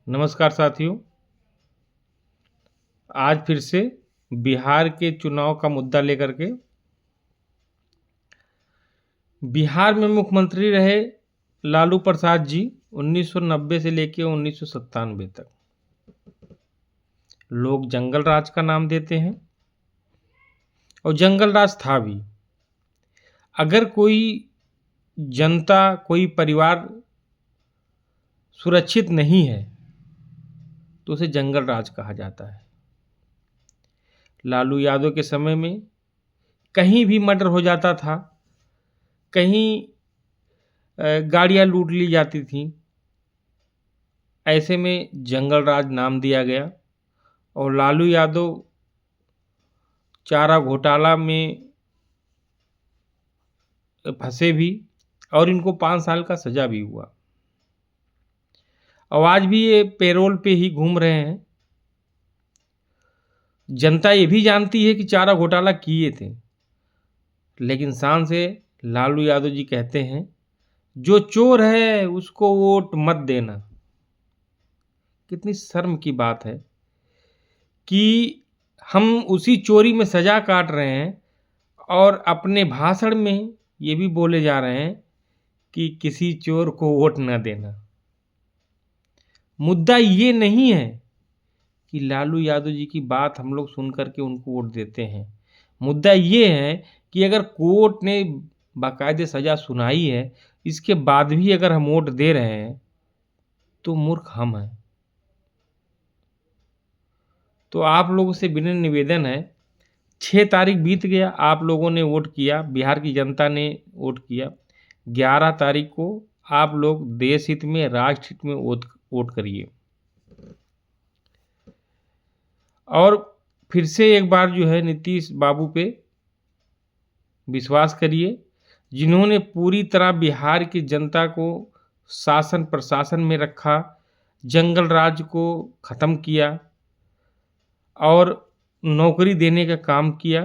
नमस्कार साथियों। आज फिर से बिहार के चुनाव का मुद्दा लेकर के बिहार में मुख्यमंत्री रहे लालू प्रसाद जी 1990 से लेकर 1997 तक। लोग जंगल राज का नाम देते हैं और जंगल राज था भी। अगर कोई जनता, कोई परिवार सुरक्षित नहीं है तो उसे जंगल राज कहा जाता है। लालू यादव के समय में कहीं भी मर्डर हो जाता था, कहीं गाड़ियां लूट ली जाती थीं। ऐसे में जंगल राज नाम दिया गया और लालू यादव चारा घोटाला में फंसे भी और इनको 5 साल का सजा भी हुआ। और आज भी ये पैरोल पे ही घूम रहे हैं। जनता ये भी जानती है कि चारा घोटाला किए थे, लेकिन शान से लालू यादव जी कहते हैं जो चोर है उसको वोट मत देना। कितनी शर्म की बात है कि हम उसी चोरी में सजा काट रहे हैं और अपने भाषण में ये भी बोले जा रहे हैं कि किसी चोर को वोट न देना। मुद्दा ये नहीं है कि लालू यादव जी की बात हम लोग सुन करके उनको वोट देते हैं। मुद्दा ये है कि अगर कोर्ट ने बाकायदे सज़ा सुनाई है, इसके बाद भी अगर हम वोट दे रहे हैं तो मूर्ख हम हैं। तो आप लोगों से विनम्र निवेदन है, 6 तारीख बीत गया, आप लोगों ने वोट किया, बिहार की जनता ने वोट किया। 11 तारीख को आप लोग देश हित में, राष्ट्र हित में वोट करिए और फिर से एक बार जो है नीतीश बाबू पे विश्वास करिए, जिन्होंने पूरी तरह बिहार की जनता को शासन प्रशासन में रखा, जंगल राज को ख़त्म किया और नौकरी देने का काम किया।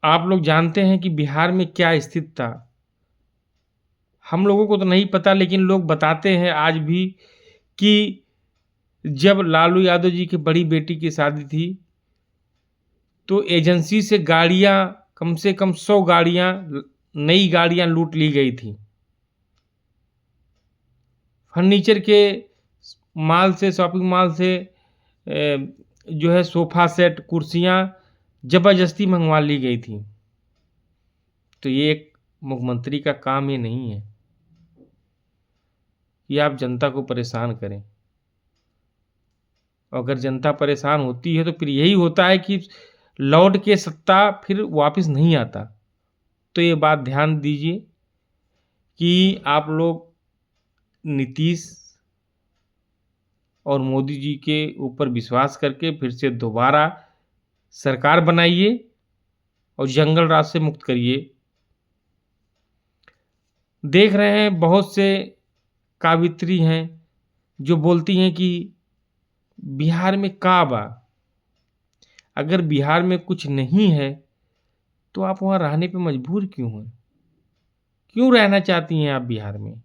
आप लोग जानते हैं कि बिहार में क्या स्थिति था। हम लोगों को तो नहीं पता, लेकिन लोग बताते हैं आज भी कि जब लालू यादव जी की बड़ी बेटी की शादी थी तो एजेंसी से गाड़ियां, कम से कम 100 गाड़ियां, नई गाड़ियां लूट ली गई थी। फर्नीचर के माल से, शॉपिंग मॉल से जो है सोफ़ा सेट, कुर्सियां ज़बरदस्ती मंगवा ली गई थी। तो ये एक मुख्यमंत्री का काम ये नहीं है कि आप जनता को परेशान करें। अगर जनता परेशान होती है तो फिर यही होता है कि लौट के सत्ता फिर वापस नहीं आता। तो ये बात ध्यान दीजिए कि आप लोग नीतीश और मोदी जी के ऊपर विश्वास करके फिर से दोबारा सरकार बनाइए और जंगल राज से मुक्त करिए। देख रहे हैं बहुत से कावित्री हैं जो बोलती हैं कि बिहार में का बा। अगर बिहार में कुछ नहीं है तो आप वहाँ रहने पे मजबूर क्यों हैं? क्यों रहना चाहती हैं आप बिहार में?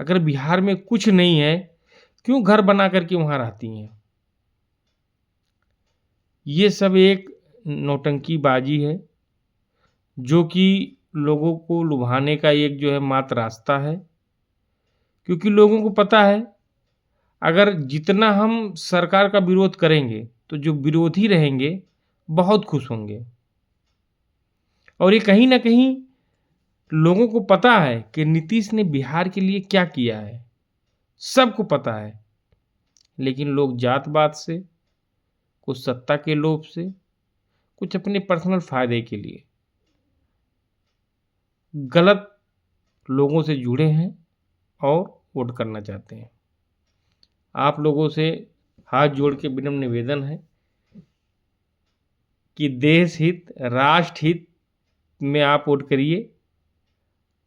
अगर बिहार में कुछ नहीं है, क्यों घर बना करके वहाँ रहती हैं? ये सब एक नौटंकीबाजी है जो कि लोगों को लुभाने का एक जो है मात्र रास्ता है। क्योंकि लोगों को पता है अगर जितना हम सरकार का विरोध करेंगे तो जो विरोधी रहेंगे बहुत खुश होंगे। और ये कहीं ना कहीं लोगों को पता है कि नीतीश ने बिहार के लिए क्या किया है, सबको पता है। लेकिन लोग जात पात से, कुछ सत्ता के लोभ से, कुछ अपने पर्सनल फायदे के लिए गलत लोगों से जुड़े हैं और वोट करना चाहते हैं। आप लोगों से हाथ जोड़ के विनम्र निवेदन है कि देश हित, राष्ट्र हित में आप वोट करिए।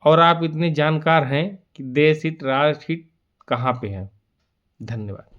और आप इतने जानकार हैं कि देश हित, राष्ट्र हित कहाँ पे है। धन्यवाद।